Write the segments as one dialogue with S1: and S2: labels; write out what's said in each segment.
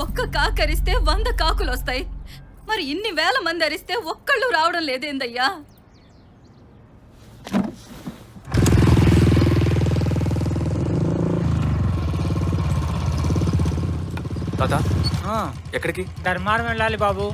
S1: ఒక్క కాకరిస్తే 100 కాకులు వస్తాయి. మరి ఇన్ని వేల మంది అరిస్తే ఒక్కళ్ళు రావడం లేదేందయ్యా?
S2: తాత ఎక్కడికి?
S3: ధర్మారం వెళ్ళాలి బాబు.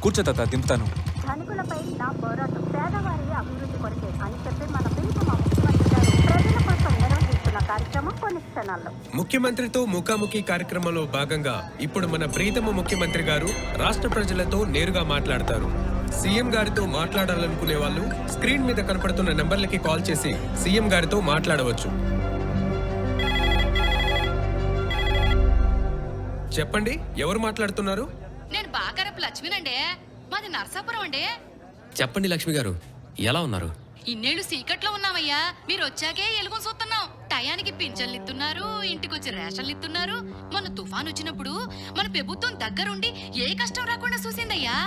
S2: కూర్చో తాత, దింపుతాను.
S4: ధనికులపై నా పోరాటం పేదవారి అభివృద్ధి కొరకే అని చెప్పి మన ప్రీతమ ముఖ్యమంత్రి గారు ప్రజల కోసం నిర్వహిస్తున్న కార్యక్రమం కొన్ని క్షణాల్లో.
S5: ముఖ్యమంత్రితో ముఖాముఖి కార్యక్రమంలో భాగంగా ఇప్పుడు మన ప్రీతమ ముఖ్యమంత్రి గారు రాష్ట్ర ప్రజలతో నేరుగా మాట్లాడతారు. సీఎం గారితో మాట్లాడాలనుకునే వాళ్ళు స్క్రీన్ మీద కనపడుతున్న నంబర్లకి కాల్ చేసి సీఎం గారితో మాట్లాడవచ్చు. చెప్పండి, ఎవరు మాట్లాడుతున్నారు?
S6: నేను బాకరపు లక్ష్మినండి, మాది నర్సాపురం అండి.
S7: చెప్పండి లక్ష్మి గారు, ఎలా ఉన్నారు?
S6: ఇన్నేళ్ళు సీకట్లో ఉన్నామయ్యా, మీరు వచ్చాకే ఎలుగుని చూస్తున్నాం. టయానికి పింఛన్లు ఇస్తున్నారు, ఇంటికొచ్చి రేషన్లు ఇస్తున్నారు. మొన్న తుఫాన్ వచ్చినప్పుడు మన ప్రభుత్వం దగ్గరుండి ఏ కష్టం రాకుండా చూసిందయ్యా.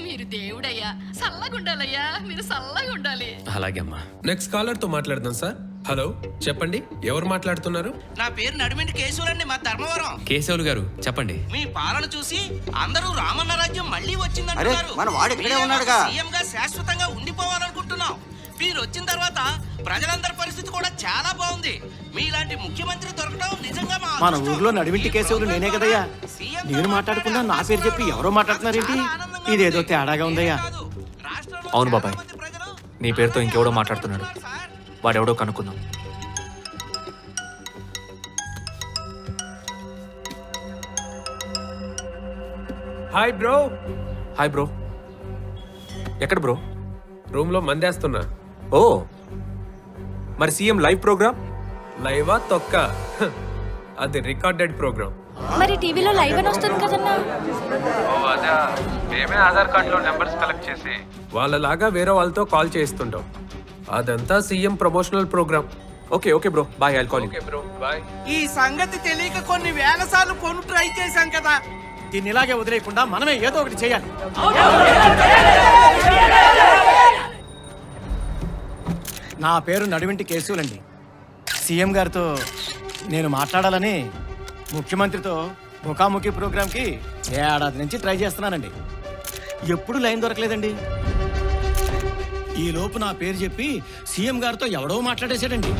S6: మీరు దేవుడయ్యా, సల్లగుండాలయ్యా, మీరు సల్లగా ఉండాలి.
S7: అలాగే అమ్మా.
S5: నెక్స్ట్ కాలర్ తో మాట్లాడదాం సార్. హలో, చెప్పండి, ఎవరు మాట్లాడుతున్నారు?
S8: నా పేరు నడిమింటి కేశవులండి, మా ధర్మవరం.
S7: కేశవులు గారు చెప్పండి.
S8: మీ పాలన చూసి అందరూ రామన్న రాజ్యం మళ్ళీ వచ్చిందంటున్నారు.
S9: మన వాడు ఇక్కడే ఉన్నాడుగా.
S8: సీఎం గా శాశ్వతంగా ఉండిపోవాలనుకుంటున్నాం. మీరు వచ్చిన తర్వాత ప్రజలందరి పరిస్థితి కూడా చాలా బాగుంది. మీలాంటి ముఖ్యమంత్రి దొరకడం నిజంగా
S9: మన ఊర్లో నడిమింటి కేశవులు నేనే కదయ్యా. నేను మాట్లాడుకున్నా నా పేరు చెప్పి ఎవరో మాట్లాడుతున్నారేంటి? ఇదేదో తేడాగా ఉందయ్యా.
S2: అవును బాబాయ్, నీ పేరుతో ఇంకెవడో మాట్లాడుతున్నాడు. వాడెవడో కనుక్కుందాం.
S5: Hi bro.
S2: Hi bro. ఎక్కడ బ్రో?
S5: రూమ్ లో మందేస్తున్నా.
S2: ఓ, మరి సీఎం లైవ్ ప్రోగ్రామ్?
S5: లైవా తొక్క? అది రికార్డెడ్ ప్రోగ్రామ్.
S4: మరి టీవీలో లైవ్ అని వస్తుంది కదన్నా.
S5: మేమే ఆధార్ కార్డులో నెంబర్స్ కలెక్ట్ చేసి వాళ్ళలాగా వేరే వాళ్ళతో కాల్ చేస్తుంటాం. అదంతా CM promotional program.
S2: Okay okay bro, bye. I'll call you.
S5: Okay bro, bye.
S8: ఈ సంగతి తెలియక కొన్ని వేల సార్లు ఫోన్ ట్రై చేశాం కదా.
S9: దీన్ని ఇలాగే వదిలేయకుండా మనమే ఏదో ఒకటి చేయాలి. నా పేరు నడిమింటి కేశవులండి. సీఎం గారితో నేను మాట్లాడాలని ముఖ్యమంత్రితో ముఖాముఖి ప్రోగ్రాంకి ఏడాది నుంచి ట్రై చేస్తున్నానండి. ఎప్పుడు లైన్ దొరకలేదండి. ఈ లోపు నా పేరు చెప్పి సీఎం గారితో ఎవడో మాట్లాడేశాడండి.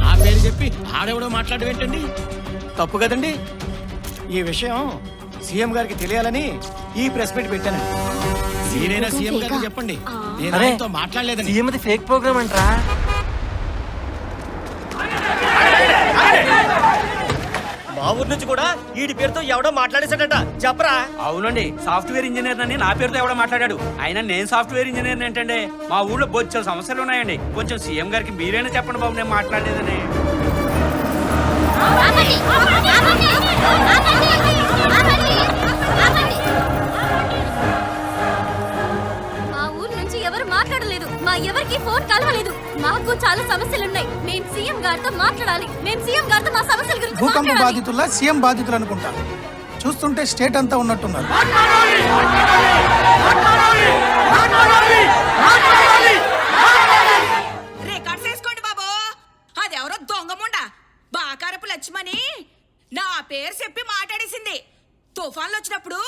S9: నా పేరు చెప్పి ఆడెవడో మాట్లాడేంటండి? తప్పు కదండి. ఈ విషయం సీఎం గారికి తెలియాలని ఈ ప్రెస్ మీట్ పెట్టానండి. మీరైనా సీఎం గారికి చెప్పండి, నేను ఆయనతో మాట్లాడలేదని.
S3: సీఎంది ఫేక్ ప్రోగ్రామ్ అంటరా?
S9: మా ఊరు నుంచి కూడా వీడి పేరుతో ఎవడో మాట్లాడేశాడట, చెప్పరా?
S3: అవునండి, సాఫ్ట్వేర్ ఇంజనీర్ అని నా పేరుతో ఎవడో మాట్లాడాడు. అయినా నేను సాఫ్ట్వేర్ ఇంజనీర్ ఏంటంటే మా ఊళ్ళో బొచ్చ సమస్యలు ఉన్నాయండి. కొంచెం సీఎం గారికి మీరైనా చెప్పండి బాబు, నేను మాట్లాడేదని.
S4: మా ఊరు నుంచి ఎవరు మాట్లాడలేదు, మా ఎవరికి ఫోన్ కలవలేదు. మాకు చాలా సమస్యలున్నాయి. మేము సీఎం గారితో మాట్లాడాలి. మేము సీఎం గారితో మా సమస్యల గురించి
S10: భూకంప బాధితుల సీఎం బాధితులు అనుకుంటా. చూస్తుంటే స్టేట్ అంతా ఉన్నట్టున్నారు.
S6: రికార్డ్ చేసుకోండి బాబు. అదెవరో దొంగముండ బాకారపు లక్ష్మని నా పేరు చెప్పి మాట్లాడేసింది. తుఫాన్లు వచ్చినప్పుడు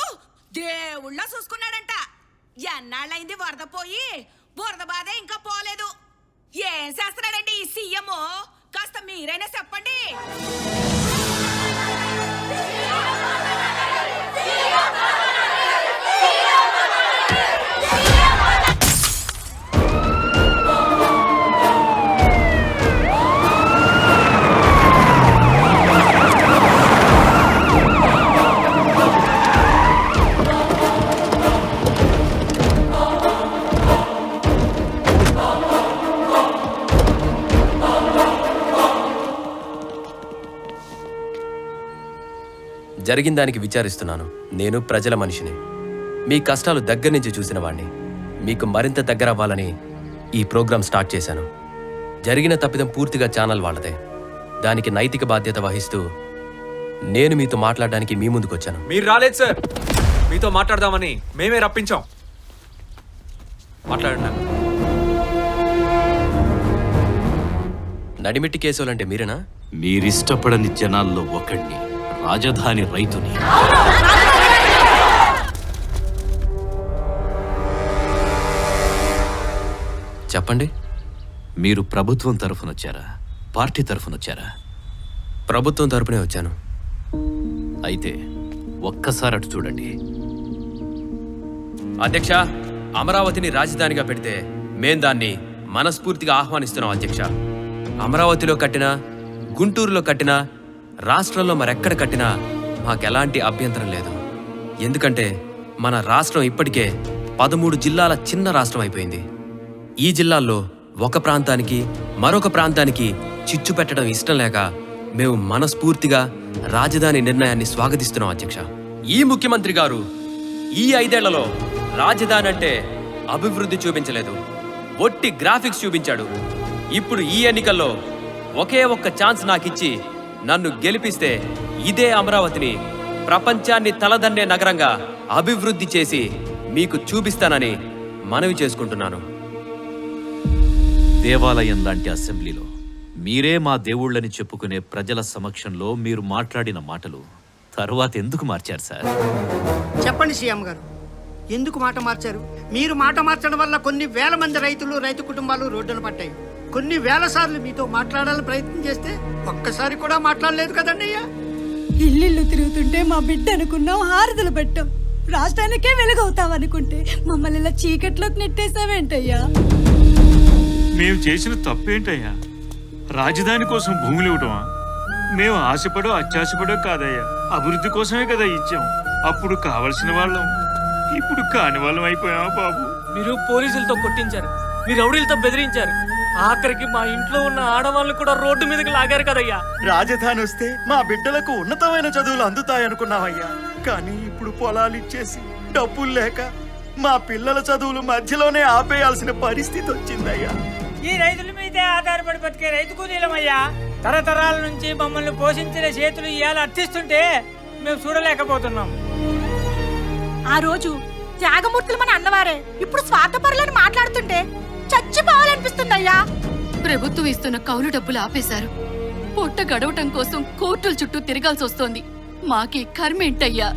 S6: దేవుళ్ళ చూసుకున్నాడంట. ఎన్నాళ్ళైంది వరద పోయి, బురద బాధ ఇంకా పోలేదు. ఏం చేస్తున్నాడండి ఈ సీఎం? కాస్త మీరైనా చెప్పండి.
S7: జరిగిన దానికి విచారిస్తున్నాను. నేను ప్రజల మనిషిని, మీ కష్టాలు దగ్గర నుంచి చూసిన వాణ్ణి. మీకు మరింత దగ్గర అవ్వాలని ఈ ప్రోగ్రాం స్టార్ట్ చేశాను. జరిగిన తప్పిదం పూర్తిగా ఛానల్ వాళ్ళదే. దానికి నైతిక బాధ్యత వహిస్తూ నేను మీతో మాట్లాడడానికి మీ ముందుకు వచ్చాను.
S2: మీరు రాలేదు సార్, మీతో మాట్లాడదామని మేమే రప్పించాం. మాట్లాడండి.
S7: నడిమిట్టి కేసులంటే మీరేనా?
S11: మీరిష్టపడని జనాల్లో ఒకడిని, రాజధాని రైతుని.
S7: చెప్పండి.
S11: మీరు ప్రభుత్వం తరఫున వచ్చారా, పార్టీ తరఫున వచ్చారా?
S7: ప్రభుత్వం తరపునే వచ్చాను.
S11: అయితే ఒక్కసారి అటు చూడండి.
S7: అధ్యక్ష, అమరావతిని రాజధానిగా పెడితే మేం దాన్ని మనస్ఫూర్తిగా ఆహ్వానిస్తున్నాం అధ్యక్ష. అమరావతిలో కట్టినా, గుంటూరులో కట్టినా, రాష్ట్రంలో మరెక్కడ కట్టినా మాకెలాంటి అభ్యంతరం లేదు. ఎందుకంటే మన రాష్ట్రం ఇప్పటికే 13 జిల్లాల చిన్న రాష్ట్రం అయిపోయింది. ఈ జిల్లాల్లో ఒక ప్రాంతానికి మరొక ప్రాంతానికి చిచ్చు పెట్టడం ఇష్టం లేక మేము మనస్ఫూర్తిగా రాజధాని నిర్ణయాన్ని స్వాగతిస్తున్నాం అధ్యక్ష. ఈ ముఖ్యమంత్రి గారు ఈ 5 ఏళ్లలో రాజధాని అంటే అభివృద్ధి చూపించలేదు, ఒట్టి గ్రాఫిక్స్ చూపించాడు. ఇప్పుడు ఈ ఎన్నికల్లో ఒకే ఒక్క ఛాన్స్ నాకిచ్చి నన్ను గెలిపిస్తే ఇదే అమరావతిని ప్రపంచాన్ని తలదన్నే నగరంగా అభివృద్ధి చేసి మీకు చూపిస్తానని మనవి చేసుకుంటున్నాను.
S11: దేవాలయం లాంటి అసెంబ్లీలో మీరే మా దేవుళ్ళని చెప్పుకునే ప్రజల సమక్షంలో మీరు మాట్లాడిన మాటలు తరువాత ఎందుకు మార్చారు సార్?
S12: చెప్పండి సీఎం గారు, ఎందుకు మాట మార్చారు? మీరు మాట మార్చడం వల్ల కొన్ని వేల మంది రైతులు, రైతు కుటుంబాలు రోడ్డున పట్టాయి. కొన్ని వేల సార్లు మీతో మాట్లాడాలని ప్రయత్నం చేస్తే ఒక్కసారి కూడా మాట్లాడలేదు కదండి అయ్యా.
S13: ఇల్లు తిరుగుతుంటే మా బిడ్డ అనుకున్నాం, హారతులు పెట్టాం. రాష్ట్రానికే వెలుగవుతాం అనుకుంటే మమ్మల్ని ఇలా చీకట్లోకి నెట్టేసావేంటయ్యా?
S14: మేము చేసిన తప్పేంటయ్యా? రాజధాని కోసం భూములు ఇవ్వటమా? మేము ఆశపడో అత్యాశపడో కాదయ్యా, అభివృద్ధి కోసమే కదా ఇచ్చాం. అప్పుడు కావలసిన వాళ్ళం, ఇప్పుడు కాని వాళ్ళం అయిపోయామా బాబు?
S3: మీరు పోలీసులతో కొట్టించారు, మీరు రౌడీలతో బెదిరించారు, ఆఖరికి మా ఇంట్లో ఉన్న ఆడవాళ్ళు కూడా రోడ్డు మీదకి లాగారు కదయ్యా.
S9: రాజధాని వస్తే మా బిడ్డలకు ఉన్నతమైన చదువులు అందుతాయనుకున్నామయ్యా. కానీ ఇప్పుడు పొలాలు ఇచ్చేసి డబ్బులు లేక మా పిల్లల చదువులు మధ్యలోనే ఆపేయాల్సిన పరిస్థితి వచ్చిందయ్యా.
S12: ఈ రైతుల మీదే ఆధారపడి బతికే రైతు కూలీలమయ్యా. తరతరాల నుంచి మమ్మల్ని పోషించిన చేతులు ఇవాళ అర్థిస్తుంటే మేము చూడలేకపోతున్నాం.
S6: ఆ రోజు త్యాగమూర్తులు మన అన్నవారే ఇప్పుడు స్వార్థపరులని మాట్లాడుతుంటే చచ్చిపోవాలనిపిస్తుందయ్యా.
S1: ప్రభుత్వం ఇస్తున్న కౌలు డబ్బులు ఆపేశారు. పొట్ట గడవటం కోసం కోర్టుల చుట్టూ తిరగాల్సి వస్తోంది. మాకి కర్మేంటయ్యా?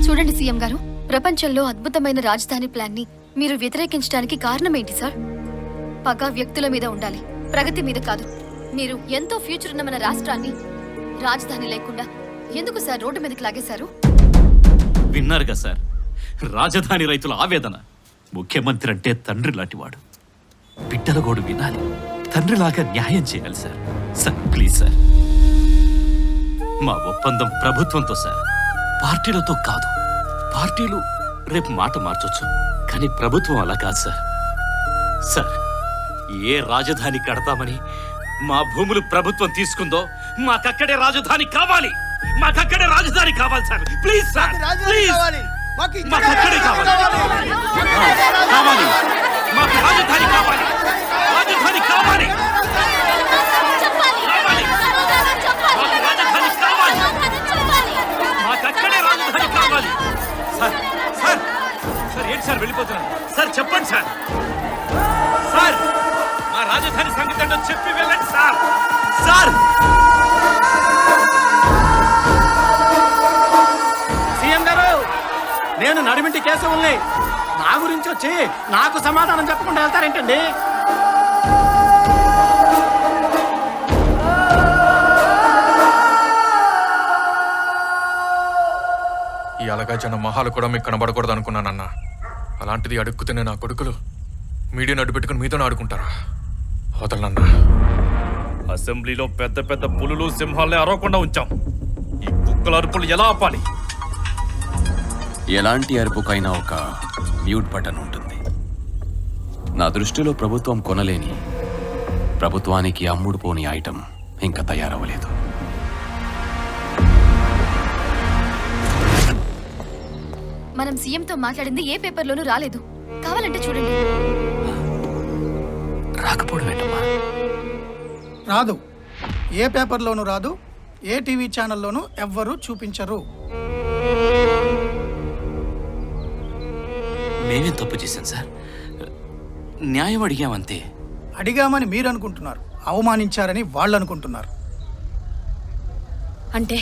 S4: చూడండి సీఎం గారు, ప్రపంచంలో అద్భుతమైన రాజధాని ప్లాన్ ని మీరు వ్యతిరేకించడానికి కారణం ఏంటి సార్? పగ వ్యక్తుల మీద ఉండాలి, ప్రగతి మీద కాదు. మీరు ఎంతో ఫ్యూచర్ ఉన్న మన రాష్ట్రాన్ని రాజధాని లేకుండా ఎందుకు సార్ రోడ్డు మీదకి లాగేశారు?
S11: విన్నారుగా సార్, రాజధాని రైతుల ఆవేదన. ముఖ్యమంత్రి అంటే తండ్రి లాంటివాడు, బిడ్డల గోడు వినాలి, తండ్రిలాగా న్యాయం చేయాలి సార్. సార్ ప్లీజ్ సార్, మా ఒప్పందం ప్రభుత్వంతో సార్, పార్టీలతో కాదు. పార్టీలు రేపు మాట మార్చొచ్చు, కానీ ప్రభుత్వం అలా కాదు సార్. సార్, ఏ రాజధాని కడతామని మా భూములు ప్రభుత్వం తీసుకుందో మాకక్కడే రాజధాని కావాలి. మాకక్కడే రాజధాని కావాలి సార్. ప్లీజ్ సార్, ప్లీజ్ మాకక్కడే కావాలి. కావాలి, మాకు రాజధాని కావాలి. రాజధాని కావాలి. మాకక్కడే రాజధాని కావాలి. సార్ సార్ సార్ ఏంటి సార్ వెళ్ళిపోతున్నారు? సార్ చెప్పండి సార్. సార్ మా రాజధాని సంగతి ఏంటో చెప్పి వెళ్ళండి సార్. సార్
S9: సీఎం గారు, నేను నడిమింటి కేశవుల్ని. నా గురించి వచ్చి నాకు సమాధానం చెప్పకుండా వెళ్తారేంటండి?
S5: ఈ అలగాజన మొహాలు కూడా మీకు కనబడకూడదు అనుకున్నానన్న. అలాంటిది అడుక్కుతున్న నా కొడుకులు మీడియాను అడ్డు పెట్టుకుని మీతో ఆడుకుంటారా? వదలనన్నా.
S11: అసెంబ్లీలో పెద్ద పెద్ద పులులు సింహాలే అరవకుండా ఉంచాం. ఈ కుక్కల అరుపులు ఎలా ఆపాలి?
S7: ఎలాంటి అరుపుకైనా ఒక మ్యూట్ బటన్ ఉంటుంది. నా దృష్టిలో ప్రభుత్వం కొనలేని, ప్రభుత్వానికి అమ్ముడు పోని ఐటమ్ ఇంకా తయారవ్వలేదు.
S4: మనం సీఎంతో మాట్లాడింది ఏ పేపర్లోనూ రాలేదు. కావాలంటే చూడండి.
S7: రాకపోవడం ఏంటమ్మా?
S10: రాదు. ఏ పేపర్లోనూ రాదు, ఏ టీవీ ఛానల్లోనూ ఎవ్వరూ చూపించరు.
S11: మేమే తప్పు చేశాం సార్, న్యాయం అడిగామంతే.
S10: అడిగామని మీరు అనుకుంటున్నారు, అవమానించారని వాళ్ళు అనుకుంటున్నారు.
S6: అంటే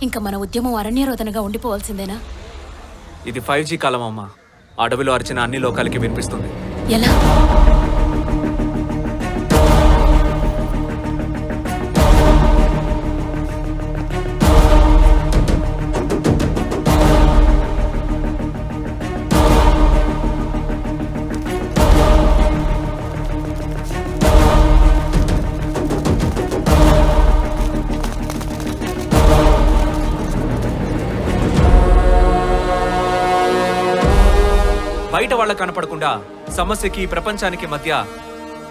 S6: ఇంకా మన ఉద్యమం అరణ్యరోధనగా ఉండిపోవాల్సిందేనా?
S2: ఇది 5G కాలం అమ్మా. అడవిలో అరిచిన అన్ని లోకాలకి వినిపిస్తుంది.
S4: ఎలా?
S2: బయట వాళ్ళకి కనపడకుండా సమస్యకి ప్రపంచానికి మధ్య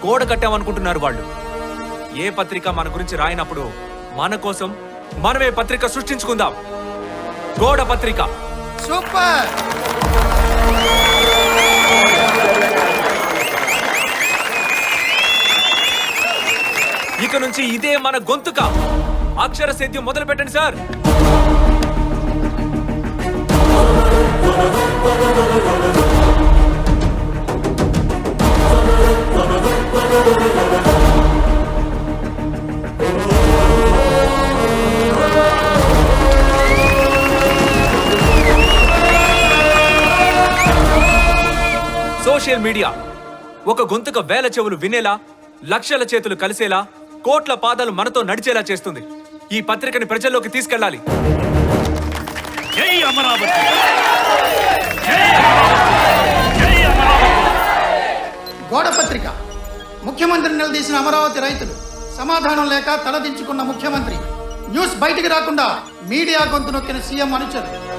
S2: గోడ కట్టామనుకుంటున్నారు వాళ్ళు. ఏ పత్రిక మన గురించి రాయినప్పుడు మన కోసం మనమే పత్రిక సృష్టించుకుందాం. గోడ పత్రిక.
S10: సూపర్.
S2: ఇక నుంచి ఇదే మన గొంతుక. అక్షర సేద్యం మొదలు పెట్టండి సార్. సోషల్ మీడియా ఒక గొంతుక వేల చెవులు వినేలా, లక్షల చేతులు కలిసేలా, కోట్ల పాదాలు మనతో నడిచేలా చేస్తుంది. ఈ పత్రికని ప్రజల్లోకి తీసుకెళ్ళాలి.
S14: జై అమరావతి!
S10: గోడ పత్రిక. ముఖ్యమంత్రి నిలదీసిన అమరావతి రైతులు. సమాధానం లేక తలదించుకున్న ముఖ్యమంత్రి. న్యూస్ బయటికి రాకుండా మీడియా గొంతు నొక్కిన సీఎం అనుచరులు.